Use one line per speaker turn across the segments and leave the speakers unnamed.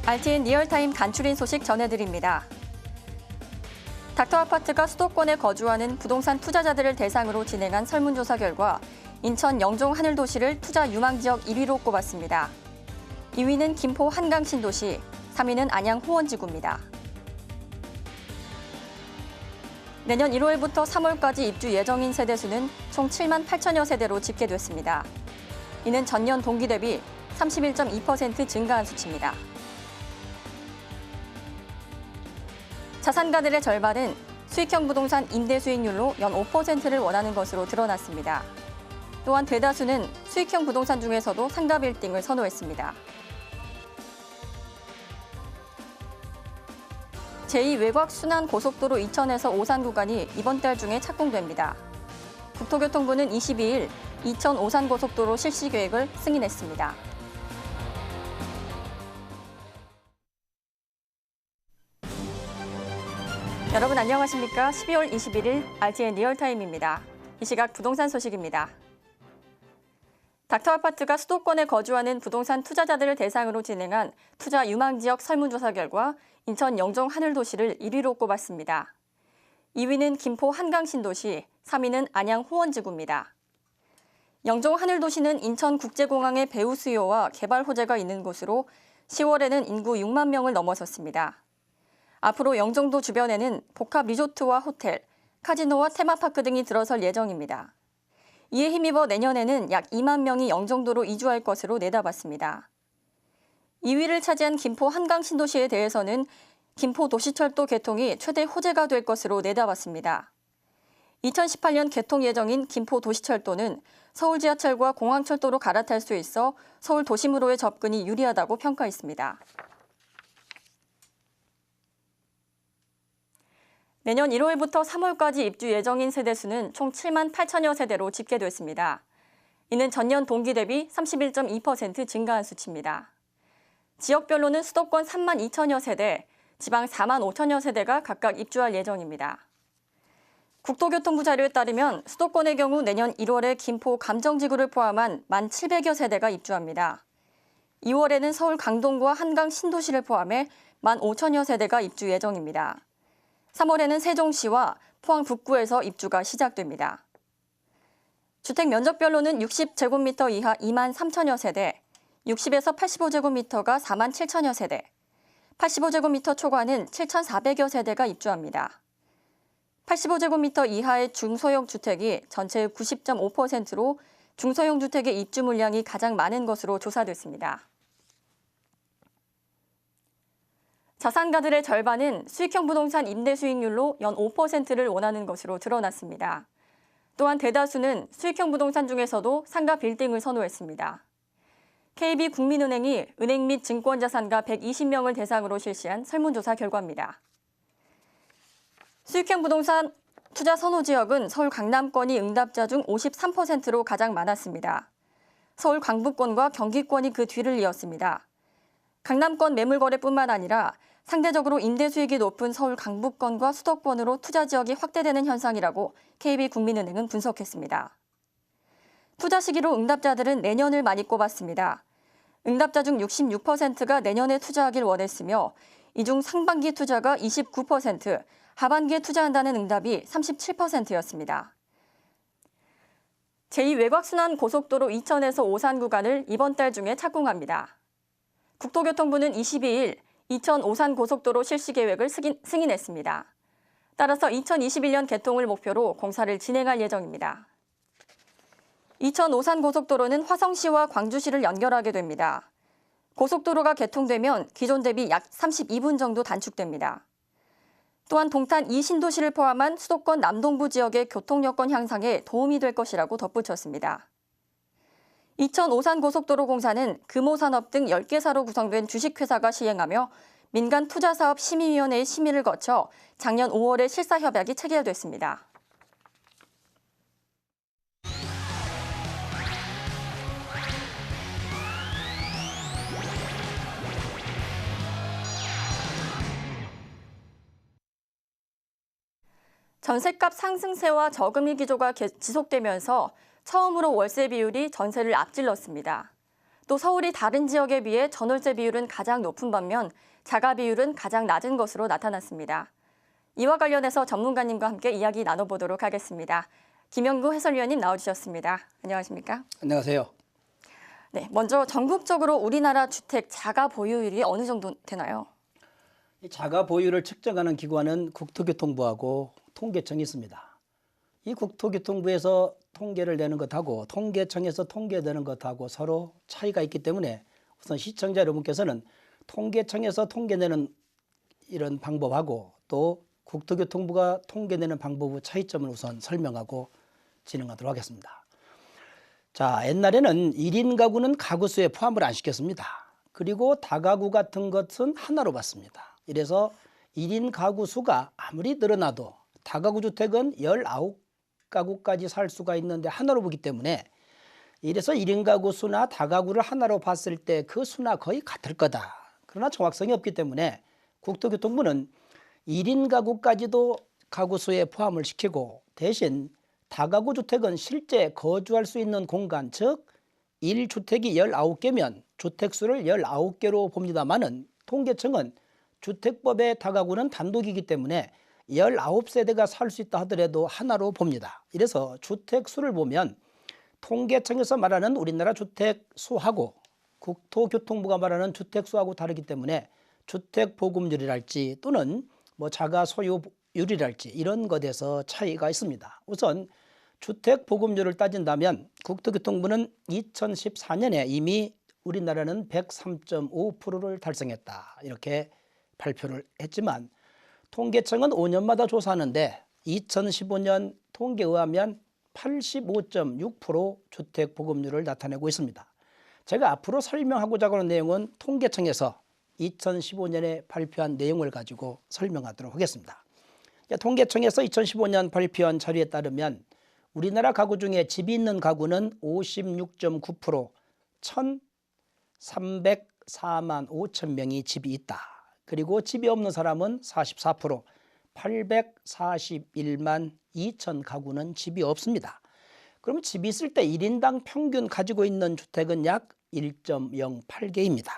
RTN 리얼타임 간추린 소식 전해드립니다. 닥터아파트가 수도권에 거주하는 부동산 투자자들을 대상으로 진행한 설문조사 결과 인천 영종 하늘도시를 투자 유망지역 1위로 꼽았습니다. 2위는 김포 한강신도시, 3위는 안양 호원지구입니다. 내년 1월부터 3월까지 입주 예정인 세대수는 총 7만 8천여 세대로 집계됐습니다. 이는 전년 동기 대비 31.2% 증가한 수치입니다. 자산가들의 절반은 수익형 부동산 임대 수익률로 연 5%를 원하는 것으로 드러났습니다. 또한 대다수는 수익형 부동산 중에서도 상가 빌딩을 선호했습니다. 제2외곽순환고속도로 이천에서 오산 구간이 이번 달 중에 착공됩니다. 국토교통부는 22일 이천 오산고속도로 실시 계획을 승인했습니다. 여러분 안녕하십니까? 12월 21일 RTN 리얼타임입니다. 이 시각 부동산 소식입니다. 닥터아파트가 수도권에 거주하는 부동산 투자자들을 대상으로 진행한 투자 유망지역 설문조사 결과 인천 영종 하늘도시를 1위로 꼽았습니다. 2위는 김포 한강신도시, 3위는 안양 호원지구입니다. 영종 하늘도시는 인천국제공항의 배후 수요와 개발 호재가 있는 곳으로 10월에는 인구 6만 명을 넘어섰습니다. 앞으로 영종도 주변에는 복합 리조트와 호텔, 카지노와 테마파크 등이 들어설 예정입니다. 이에 힘입어 내년에는 약 2만 명이 영종도로 이주할 것으로 내다봤습니다. 2위를 차지한 김포 한강신도시에 대해서는 김포 도시철도 개통이 최대 호재가 될 것으로 내다봤습니다. 2018년 개통 예정인 김포 도시철도는 서울 지하철과 공항철도로 갈아탈 수 있어 서울 도심으로의 접근이 유리하다고 평가했습니다. 내년 1월부터 3월까지 입주 예정인 세대수는 총 7만 8천여 세대로 집계됐습니다. 이는 전년 동기 대비 31.2% 증가한 수치입니다. 지역별로는 수도권 3만 2천여 세대, 지방 4만 5천여 세대가 각각 입주할 예정입니다. 국토교통부 자료에 따르면 수도권의 경우 내년 1월에 김포 감정지구를 포함한 1만 700여 세대가 입주합니다. 2월에는 서울 강동구와 한강 신도시를 포함해 1만 5천여 세대가 입주 예정입니다. 3월에는 세종시와 포항 북구에서 입주가 시작됩니다. 주택 면적별로는 60제곱미터 이하 2만 3천여 세대, 60에서 85제곱미터가 4만 7천여 세대, 85제곱미터 초과는 7,400여 세대가 입주합니다. 85제곱미터 이하의 중소형 주택이 전체의 90.5%로 중소형 주택의 입주 물량이 가장 많은 것으로 조사됐습니다. 자산가들의 절반은 수익형 부동산 임대 수익률로 연 5%를 원하는 것으로 드러났습니다. 또한 대다수는 수익형 부동산 중에서도 상가 빌딩을 선호했습니다. KB국민은행이 은행 및 증권자산가 120명을 대상으로 실시한 설문조사 결과입니다. 수익형 부동산 투자 선호 지역은 서울 강남권이 응답자 중 53%로 가장 많았습니다. 서울 강북권과 경기권이 그 뒤를 이었습니다. 강남권 매물 거래뿐만 아니라 상대적으로 임대 수익이 높은 서울 강북권과 수도권으로 투자 지역이 확대되는 현상이라고 KB국민은행은 분석했습니다. 투자 시기로 응답자들은 내년을 많이 꼽았습니다. 응답자 중 66%가 내년에 투자하길 원했으며 이 중 상반기 투자가 29%, 하반기에 투자한다는 응답이 37%였습니다. 제2외곽순환고속도로 이천에서 오산 구간을 이번 달 중에 착공합니다. 국토교통부는 22일 이천 오산고속도로 실시 계획을 승인했습니다. 따라서 2021년 개통을 목표로 공사를 진행할 예정입니다. 이천 오산고속도로는 화성시와 광주시를 연결하게 됩니다. 고속도로가 개통되면 기존 대비 약 32분 정도 단축됩니다. 또한 동탄 이신도시를 포함한 수도권 남동부 지역의 교통 여건 향상에 도움이 될 것이라고 덧붙였습니다. 이천 오산고속도로 공사는 금호산업 등 10개사로 구성된 주식회사가 시행하며 민간투자사업심의위원회의 심의를 거쳐 작년 5월에 실사협약이 체결됐습니다. 전셋값 상승세와 저금리 기조가 지속되면서 처음으로 월세 비율이 전세를 앞질렀습니다. 또 서울이 다른 지역에 비해 전월세 비율은 가장 높은 반면 자가 비율은 가장 낮은 것으로 나타났습니다. 이와 관련해서 전문가님과 함께 이야기 나눠보도록 하겠습니다. 김영구 해설위원님 나와주셨습니다. 안녕하십니까?
안녕하세요.
네, 먼저 전국적으로 우리나라 주택 자가 보유율이 어느 정도 되나요?
이 자가 보유를 측정하는 기관은 국토교통부하고 통계청이 있습니다. 이 국토교통부에서 통계를 내는 것하고 통계청에서 통계되는 것하고 서로 차이가 있기 때문에 우선 시청자 여러분께서는 통계청에서 통계내는 이런 방법하고 또 국토교통부가 통계내는 방법의 차이점을 우선 설명하고 진행하도록 하겠습니다. 자, 옛날에는 1인 가구는 가구 수에 포함을 안 시켰습니다. 그리고 다가구 같은 것은 하나로 봤습니다. 이래서 1인 가구 수가 아무리 늘어나도 다가구 주택은 19가구까지 살 수가 있는데 하나로 보기 때문에 이래서 1인 가구 수나 다가구를 하나로 봤을 때 그 수나 거의 같을 거다. 그러나 정확성이 없기 때문에 국토교통부는 1인 가구까지도 가구 수에 포함을 시키고 대신 다가구 주택은 실제 거주할 수 있는 공간, 즉 1주택이 19개면 주택수를 19개로 봅니다만은 통계청은 주택법의 다가구는 단독이기 때문에 19세대가 살 수 있다 하더라도 하나로 봅니다. 이래서 주택수를 보면 통계청에서 말하는 우리나라 주택수하고 국토교통부가 말하는 주택수하고 다르기 때문에 주택보급률이랄지 또는 자가 소유율이랄지 이런 것에서 차이가 있습니다. 우선 주택보급률을 따진다면 국토교통부는 2014년에 이미 우리나라는 103.5%를 달성했다. 이렇게 발표를 했지만 통계청은 5년마다 조사하는데 2015년 통계에 의하면 85.6% 주택보급률을 나타내고 있습니다. 제가 앞으로 설명하고자 하는 내용은 통계청에서 2015년에 발표한 내용을 가지고 설명하도록 하겠습니다. 통계청에서 2015년 발표한 자료에 따르면 우리나라 가구 중에 집이 있는 가구는 56.9%, 1,304만 5천 명이 집이 있다. 그리고 집이 없는 사람은 44%, 841만 2천 가구는 집이 없습니다. 그러면 집이 있을 때 1인당 평균 가지고 있는 주택은 약 1.08개입니다.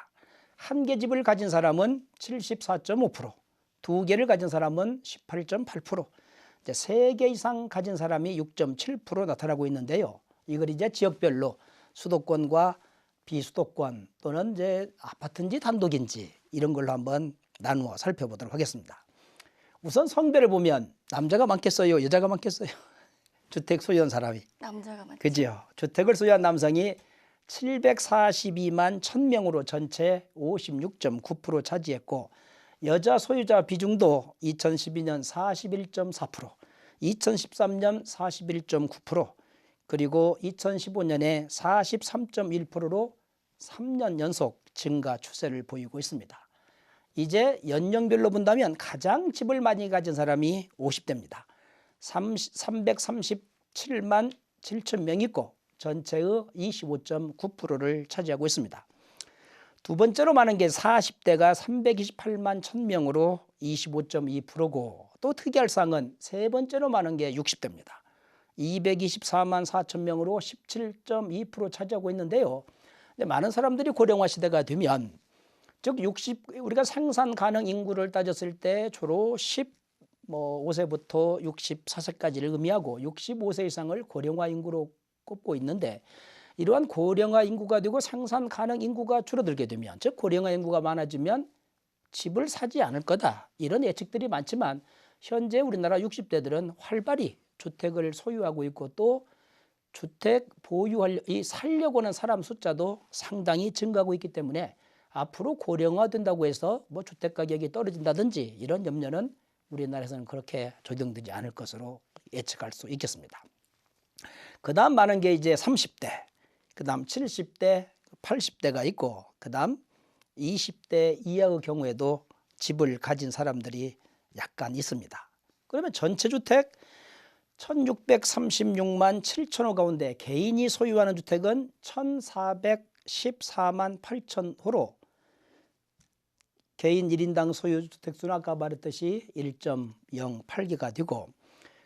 한 개 집을 가진 사람은 74.5%, 두 개를 가진 사람은 18.8%, 이제 3개 이상 가진 사람이 6.7% 나타나고 있는데요. 이걸 이제 지역별로 수도권과 비수도권 또는 이제 아파트인지 단독인지 이런 걸로 한번 나누어 살펴보도록 하겠습니다. 우선 성별을 보면 남자가 많겠어요? 여자가 많겠어요? 주택 소유한 사람이.
남자가 많죠.
그죠? 주택을 소유한 남성이 742만 1000명으로 전체 56.9% 차지했고 여자 소유자 비중도 2012년 41.4%, 2013년 41.9%, 그리고 2015년에 43.1%로 3년 연속 증가 추세를 보이고 있습니다. 이제 연령별로 본다면 가장 집을 많이 가진 사람이 50대입니다. 337만 7천 명 있고 전체의 25.9%를 차지하고 있습니다. 두 번째로 많은 게 40대가 328만 1000명으로 25.2%고 또 특이할 사항은 세 번째로 많은 게 60대입니다. 224만 4천 명으로 17.2% 차지하고 있는데요. 많은 사람들이 고령화 시대가 되면 즉 우리가 생산 가능 인구를 따졌을 때 주로 15세부터 64세까지를 의미하고 65세 이상을 고령화 인구로 꼽고 있는데 이러한 고령화 인구가 되고 생산 가능 인구가 줄어들게 되면 즉 고령화 인구가 많아지면 집을 사지 않을 거다 이런 예측들이 많지만 현재 우리나라 60대들은 활발히 주택을 소유하고 있고 또 주택 살려고 하는 사람 숫자도 상당히 증가하고 있기 때문에 앞으로 고령화된다고 해서 주택 가격이 떨어진다든지 이런 염려는 우리나라에서는 그렇게 조정되지 않을 것으로 예측할 수 있겠습니다. 그 다음 많은 게 이제 30대, 그 다음 70대, 80대가 있고 그 다음 20대 이하의 경우에도 집을 가진 사람들이 약간 있습니다. 그러면 전체 주택 1636만 7천호 가운데 개인이 소유하는 주택은 1414만 8천호로 개인 1인당 소유 주택수는 아까 말했듯이 1.08개가 되고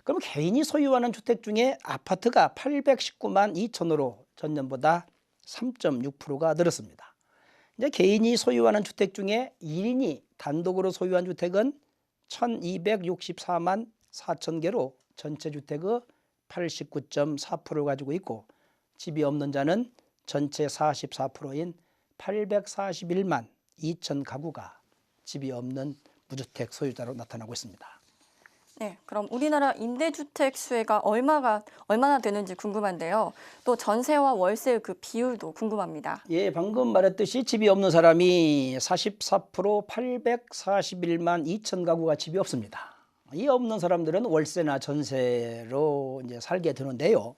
그럼 개인이 소유하는 주택 중에 아파트가 819만 2천호로 전년보다 3.6%가 늘었습니다. 이제 개인이 소유하는 주택 중에 1인이 단독으로 소유한 주택은 1264만 4천 개로 전체 주택의 89.4%를 가지고 있고, 집이 없는 자는 전체 44%인 841만 2천 가구가 집이 없는 무주택 소유자로 나타나고 있습니다.
네, 그럼 우리나라 임대주택 수혜가 얼마나 되는지 궁금한데요. 또 전세와 월세의 그 비율도 궁금합니다.
예, 방금 말했듯이 집이 없는 사람이 44% 841만 2천 가구가 집이 없습니다. 이 없는 사람들은 월세나 전세로 이제 살게 되는데요.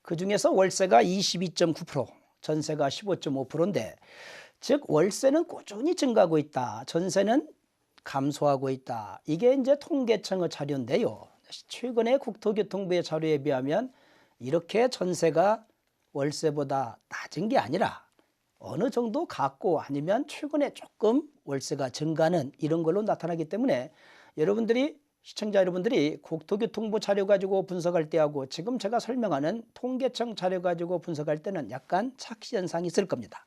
그 중에서 월세가 22.9%, 전세가 15.5%인데, 즉 월세는 꾸준히 증가하고 있다, 전세는 감소하고 있다. 이게 이제 통계청의 자료인데요. 최근에 국토교통부의 자료에 비하면 이렇게 전세가 월세보다 낮은 게 아니라 어느 정도 같고, 아니면 최근에 조금 월세가 증가하는 이런 걸로 나타나기 때문에, 시청자 여러분들이 국토교통부 자료 가지고 분석할 때하고 지금 제가 설명하는 통계청 자료 가지고 분석할 때는 약간 착시 현상이 있을 겁니다.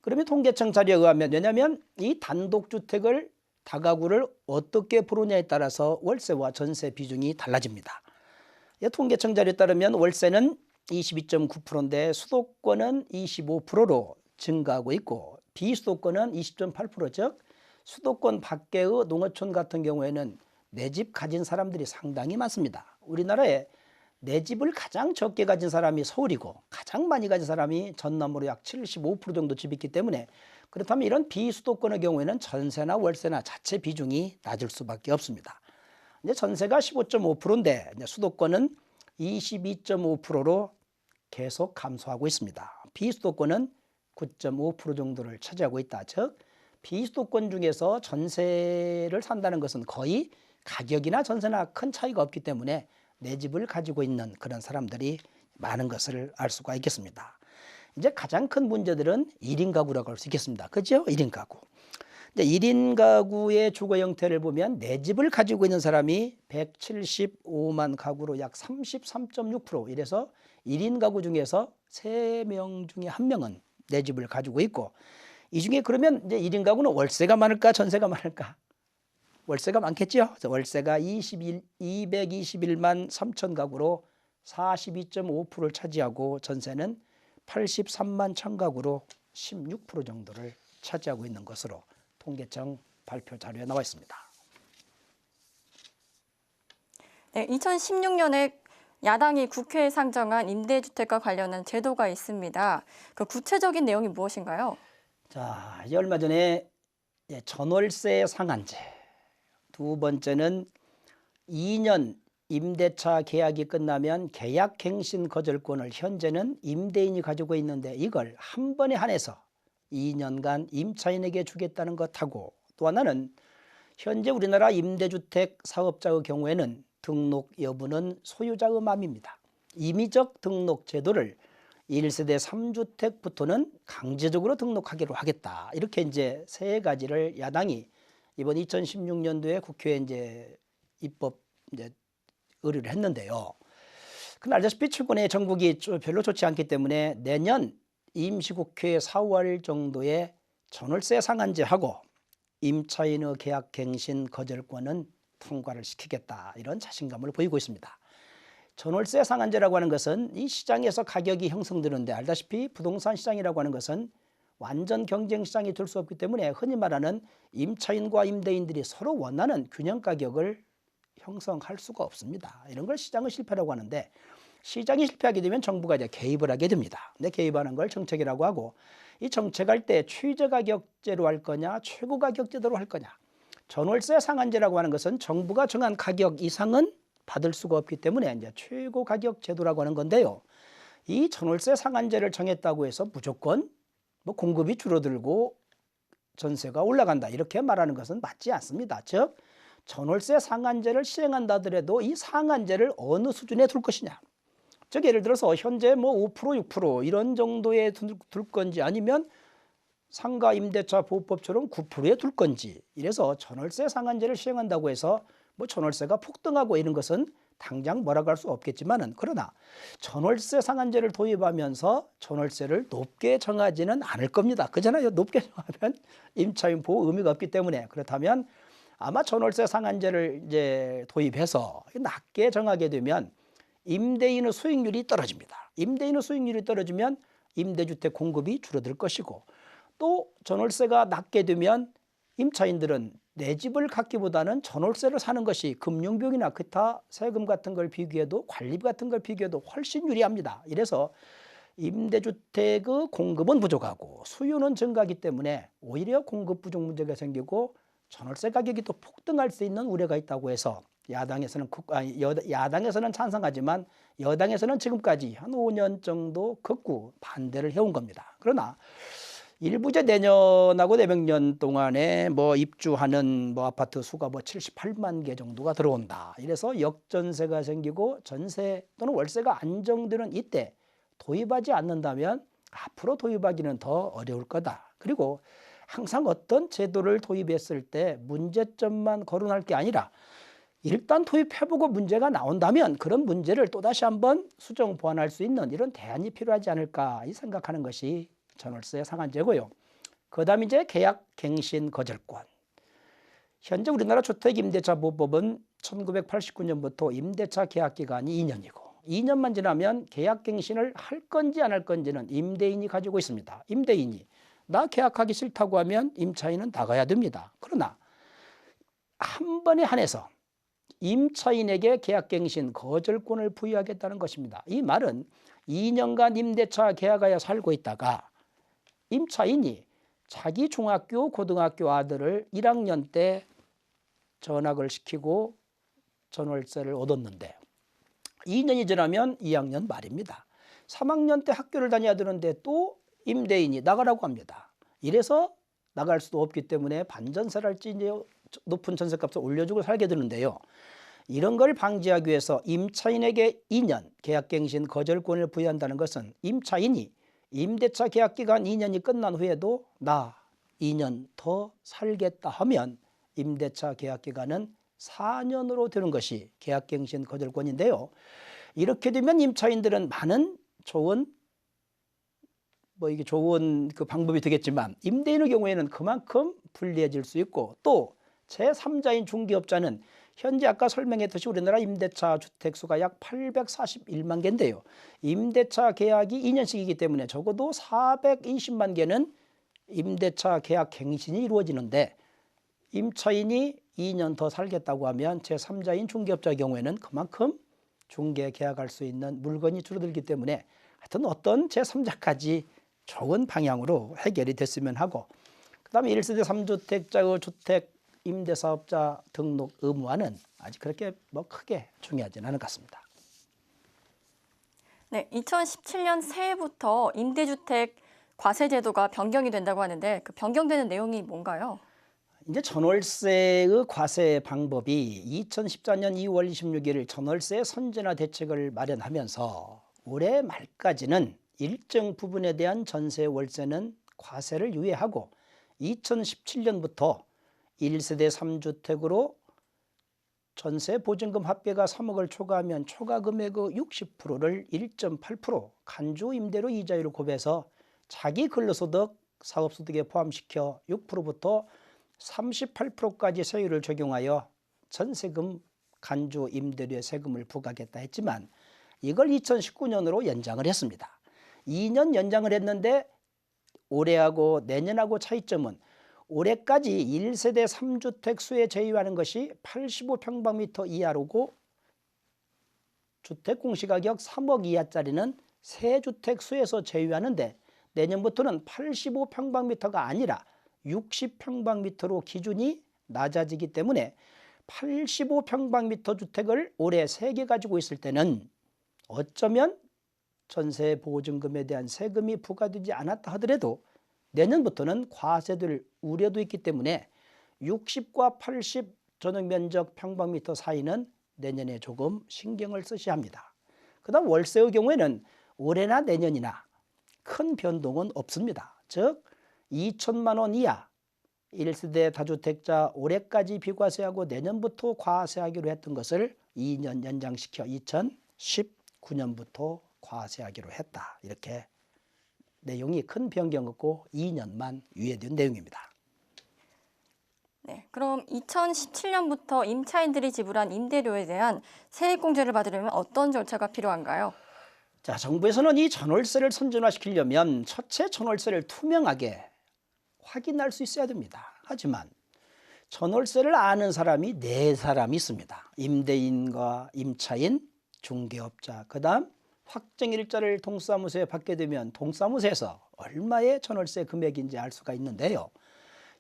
그러면 통계청 자료에 의하면, 왜냐하면 이 단독주택을 다가구를 어떻게 부르냐에 따라서 월세와 전세 비중이 달라집니다. 통계청 자료에 따르면 월세는 22.9%인데 수도권은 25%로 증가하고 있고, 비수도권은 20.8%, 즉 수도권 밖의 농어촌 같은 경우에는 내 집 가진 사람들이 상당히 많습니다. 우리나라에 내 집을 가장 적게 가진 사람이 서울이고, 가장 많이 가진 사람이 전남으로 약 75% 정도 집이 있기 때문에, 그렇다면 이런 비수도권의 경우에는 전세나 월세나 자체 비중이 낮을 수밖에 없습니다. 이제 전세가 15.5%인데 수도권은 22.5%로 계속 감소하고 있습니다. 비수도권은 9.5% 정도를 차지하고 있다. 즉 비수도권 중에서 전세를 산다는 것은 거의 가격이나 전세나 큰 차이가 없기 때문에 내 집을 가지고 있는 그런 사람들이 많은 것을 알 수가 있겠습니다. 이제 가장 큰 문제들은 1인 가구라고 할 수 있겠습니다. 그죠? 1인 가구. 이제 1인 가구의 주거 형태를 보면 내 집을 가지고 있는 사람이 175만 가구로 약 33.6%, 이래서 1인 가구 중에서 3명 중에 1명은 내 집을 가지고 있고, 이 중에 그러면 이제 1인 가구는 월세가 많을까 전세가 많을까? 월세가 많겠죠. 월세가 221만 3천 가구로 42.5%를 차지하고, 전세는 83만 1천 가구로 16% 정도를 차지하고 있는 것으로 통계청 발표 자료에 나와 있습니다.
네, 2016년에 야당이 국회에 상정한 임대주택과 관련한 제도가 있습니다. 그 구체적인 내용이 무엇인가요?
자, 얼마 전에 전월세 상한제, 두 번째는 2년 임대차 계약이 끝나면 계약갱신 거절권을 현재는 임대인이 가지고 있는데 이걸 한 번에 한해서 2년간 임차인에게 주겠다는 것하고, 또 하나는 현재 우리나라 임대주택 사업자의 경우에는 등록 여부는 소유자의 맘입니다. 임의적 등록 제도를 1세대 3주택부터는 강제적으로 등록하기로 하겠다. 이렇게 이제 세 가지를 야당이 이번 2016년도에 국회에 이제 입법 의뢰를 했는데요. 근데 알다시피 최근에 정국이 별로 좋지 않기 때문에 내년 임시국회 4월 정도에 전월세 상한제하고 임차인의 계약갱신 거절권은 통과를 시키겠다, 이런 자신감을 보이고 있습니다. 전월세 상한제라고 하는 것은 이 시장에서 가격이 형성되는데, 알다시피 부동산 시장이라고 하는 것은 완전 경쟁 시장이 될 수 없기 때문에 흔히 말하는 임차인과 임대인들이 서로 원하는 균형 가격을 형성할 수가 없습니다. 이런 걸 시장의 실패라고 하는데, 시장이 실패하게 되면 정부가 이제 개입을 하게 됩니다. 근데 개입하는 걸 정책이라고 하고, 이 정책할 때 최저가격제로 할 거냐 최고가격제도로 할 거냐. 전월세 상한제라고 하는 것은 정부가 정한 가격 이상은 받을 수가 없기 때문에 이제 최고가격제도라고 하는 건데요. 이 전월세 상한제를 정했다고 해서 무조건 공급이 줄어들고 전세가 올라간다, 이렇게 말하는 것은 맞지 않습니다. 즉 전월세 상한제를 시행한다 하더라도 이 상한제를 어느 수준에 둘 것이냐. 즉 예를 들어서 현재 5% 6% 이런 정도에 둘 건지, 아니면 상가 임대차 보호법처럼 9%에 둘 건지. 이래서 전월세 상한제를 시행한다고 해서 전월세가 폭등하고 이런 것은 당장 뭐라고 할 수 없겠지만은 그러나 전월세 상한제를 도입하면서 전월세를 높게 정하지는 않을 겁니다. 그잖아요. 높게 정하면 임차인 보호 의미가 없기 때문에 그렇다면 아마 전월세 상한제를 이제 도입해서 낮게 정하게 되면 임대인의 수익률이 떨어집니다. 임대인의 수익률이 떨어지면 임대주택 공급이 줄어들 것이고 또 전월세가 낮게 되면 임차인들은 내 집을 갖기보다는 전월세를 사는 것이 금융비용이나 기타 세금 같은 걸 비교해도 관리비 같은 걸 비교해도 훨씬 유리합니다. 이래서 임대주택의 공급은 부족하고 수요는 증가하기 때문에 오히려 공급 부족 문제가 생기고 전월세 가격이 또 폭등할 수 있는 우려가 있다고 해서 야당에서는 찬성하지만 여당에서는 지금까지 한 5년 정도 극구 반대를 해온 겁니다. 그러나 일부 이제 내년하고 내백년 동안에 입주하는 아파트 수가 78만 개 정도가 들어온다. 이래서 역전세가 생기고 전세 또는 월세가 안정되는 이때 도입하지 않는다면 앞으로 도입하기는 더 어려울 거다. 그리고 항상 어떤 제도를 도입했을 때 문제점만 거론할 게 아니라 일단 도입해보고 문제가 나온다면 그런 문제를 또다시 한번 수정 보완할 수 있는 이런 대안이 필요하지 않을까 생각하는 것이 전월세 상한제고요. 그 다음에 이제 계약갱신 거절권. 현재 우리나라 주택임대차보호법은 1989년부터 임대차 계약기간이 2년이고 2년만 지나면 계약갱신을 할 건지 안 할 건지는 임대인이 가지고 있습니다. 임대인이 나 계약하기 싫다고 하면 임차인은 나가야 됩니다. 그러나 한 번에 한해서 임차인에게 계약갱신 거절권을 부여하겠다는 것입니다. 이 말은 2년간 임대차 계약하여 살고 있다가 임차인이 자기 중학교, 고등학교 아들을 1학년 때 전학을 시키고 전월세를 얻었는데 2년이 지나면 2학년 말입니다. 3학년 때 학교를 다녀야 되는데 또 임대인이 나가라고 합니다. 이래서 나갈 수도 없기 때문에 반전세를 할지 높은 전세값을 올려주고 살게 되는데요. 이런 걸 방지하기 위해서 임차인에게 2년 계약갱신 거절권을 부여한다는 것은 임차인이 임대차 계약기간 2년이 끝난 후에도 나 2년 더 살겠다 하면 임대차 계약기간은 4년으로 되는 것이 계약갱신 거절권인데요. 이렇게 되면 임차인들은 많은 좋은 이게 좋은 그 방법이 되겠지만 임대인의 경우에는 그만큼 불리해질 수 있고 또 제3자인 중개업자는 현재 아까 설명했듯이 우리나라 임대차 주택 수가 약 841만 개인데요. 임대차 계약이 2년씩이기 때문에 적어도 420만 개는 임대차 계약 갱신이 이루어지는데 임차인이 2년 더 살겠다고 하면 제3자인 중개업자의 경우에는 그만큼 중개 계약할 수 있는 물건이 줄어들기 때문에 하여튼 어떤 제3자까지 좋은 방향으로 해결이 됐으면 하고 그다음에 1세대 3주택자의 주택 임대사업자 등록 의무화는 아직 그렇게 크게 중요하지는 않은 것 같습니다.
네, 2017년 새해부터 임대주택 과세제도가 변경이 된다고 하는데 그 변경되는 내용이 뭔가요?
이제 전월세의 과세 방법이 2014년 2월 26일 전월세 선진화 대책을 마련하면서 올해 말까지는 일정 부분에 대한 전세 월세는 과세를 유예하고 2017년부터 1세대 3주택으로 전세 보증금 합계가 3억을 초과하면 초과 금액의 60%를 1.8% 간주 임대료 이자율을 곱해서 자기 근로소득, 사업소득에 포함시켜 6%부터 38%까지 세율을 적용하여 전세금 간주 임대료의 세금을 부과하겠다 했지만 이걸 2019년으로 연장을 했습니다. 2년 연장을 했는데 올해하고 내년하고 차이점은 올해까지 1세대 3주택 수에 제외하는 것이 85평방미터 이하로고 주택 공시가격 3억 이하짜리는 새 주택 수에서 제외하는데 내년부터는 85평방미터가 아니라 60평방미터로 기준이 낮아지기 때문에 85평방미터 주택을 올해 3개 가지고 있을 때는 어쩌면 전세 보증금에 대한 세금이 부과되지 않았다 하더라도 내년부터는 과세될 우려도 있기 때문에 60과 80 전용면적 평방미터 사이는 내년에 조금 신경을 쓰셔야 합니다. 그 다음 월세의 경우에는 올해나 내년이나 큰 변동은 없습니다. 즉 2천만 원 이하 1세대 다주택자 올해까지 비과세하고 내년부터 과세하기로 했던 것을 2년 연장시켜 2019년부터 과세하기로 했다. 이렇게 내용이 큰 변경 없고 2년만 유예된 내용입니다.
네, 그럼 2017년부터 임차인들이 지불한 임대료에 대한 세액공제를 받으려면 어떤 절차가 필요한가요?
자, 정부에서는 이 전월세를 선진화시키려면 첫째 전월세를 투명하게 확인할 수 있어야 됩니다. 하지만 전월세를 아는 사람이 4사람이 있습니다. 임대인과 임차인, 중개업자, 그다음 확정일자를 동사무소에 받게 되면 동사무소에서 얼마의 전월세 금액인지 알 수가 있는데요.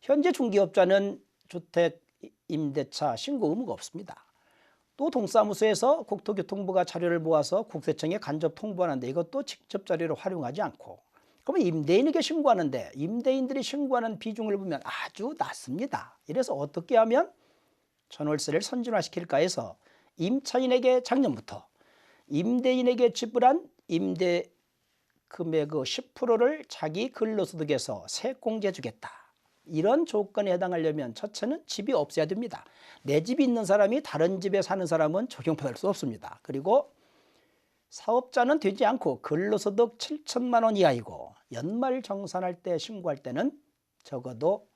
현재 중개업자는 주택 임대차 신고 의무가 없습니다. 또 동사무소에서 국토교통부가 자료를 모아서 국세청에 간접 통보하는데 이것도 직접 자료를 활용하지 않고, 그러면 임대인에게 신고하는데 임대인들이 신고하는 비중을 보면 아주 낮습니다. 이래서 어떻게 하면 전월세를 선진화시킬까 해서 임차인에게 작년부터 임대인에게 지불한 임대 금액의 10%를 자기 근로소득에서 세액공제 주겠다. 이런 조건에 해당하려면 첫째는 집이 없어야 됩니다. 내 집이 있는 사람이 다른 집에 사는 사람은 적용받을 수 없습니다. 그리고 사업자는 되지 않고 근로소득 7천만 원 이하이고 연말 정산할 때 신고할 때는 적어도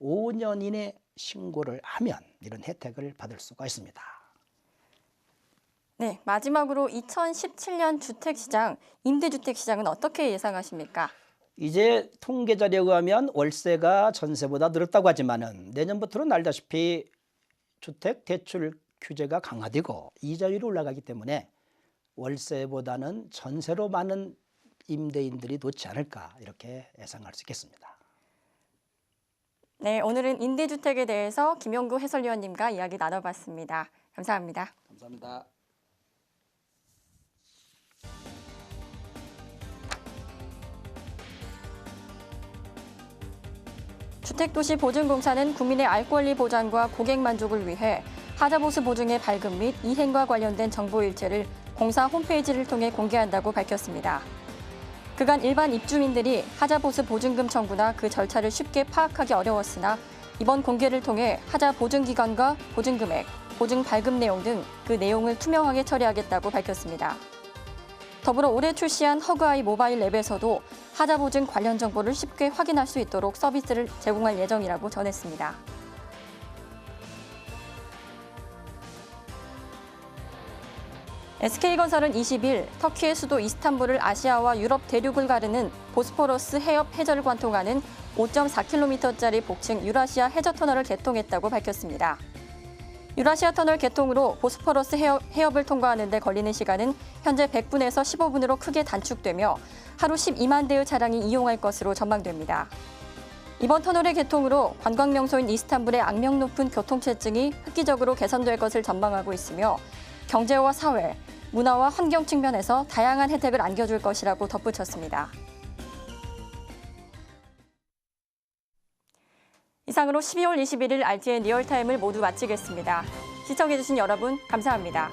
5년 이내 신고를 하면 이런 혜택을 받을 수가 있습니다.
네, 마지막으로 2017년 주택시장, 임대주택시장은 어떻게 예상하십니까?
이제 통계 자료에 의하면 월세가 전세보다 늘었다고 하지만은 내년부터는 알다시피 주택 대출 규제가 강화되고 이자율이 올라가기 때문에 월세보다는 전세로 많은 임대인들이 놓지 않을까 이렇게 예상할 수 있겠습니다.
네, 오늘은 임대주택에 대해서 김용구 해설위원님과 이야기 나눠봤습니다. 감사합니다.
감사합니다.
주택도시보증공사는 국민의 알 권리 보장과 고객 만족을 위해 하자보수 보증의 발급 및 이행과 관련된 정보 일체를 공사 홈페이지를 통해 공개한다고 밝혔습니다. 그간 일반 입주민들이 하자보수 보증금 청구나 그 절차를 쉽게 파악하기 어려웠으나 이번 공개를 통해 하자 보증기간과 보증금액, 보증 발급 내용 등 그 내용을 투명하게 처리하겠다고 밝혔습니다. 더불어 올해 출시한 허그아이 모바일 앱에서도 하자 보증 관련 정보를 쉽게 확인할 수 있도록 서비스를 제공할 예정이라고 전했습니다. SK건설은 20일 터키의 수도 이스탄불을 아시아와 유럽 대륙을 가르는 보스포러스 해협 해저를 관통하는 5.4km짜리 복층 유라시아 해저 터널을 개통했다고 밝혔습니다. 유라시아 터널 개통으로 보스포러스 해협을 통과하는 데 걸리는 시간은 현재 100분에서 15분으로 크게 단축되며 하루 12만 대의 차량이 이용할 것으로 전망됩니다. 이번 터널의 개통으로 관광 명소인 이스탄불의 악명 높은 교통체증이 획기적으로 개선될 것을 전망하고 있으며 경제와 사회, 문화와 환경 측면에서 다양한 혜택을 안겨줄 것이라고 덧붙였습니다. 이상으로 12월 21일 RTN 리얼타임을 모두 마치겠습니다. 시청해주신 여러분 감사합니다.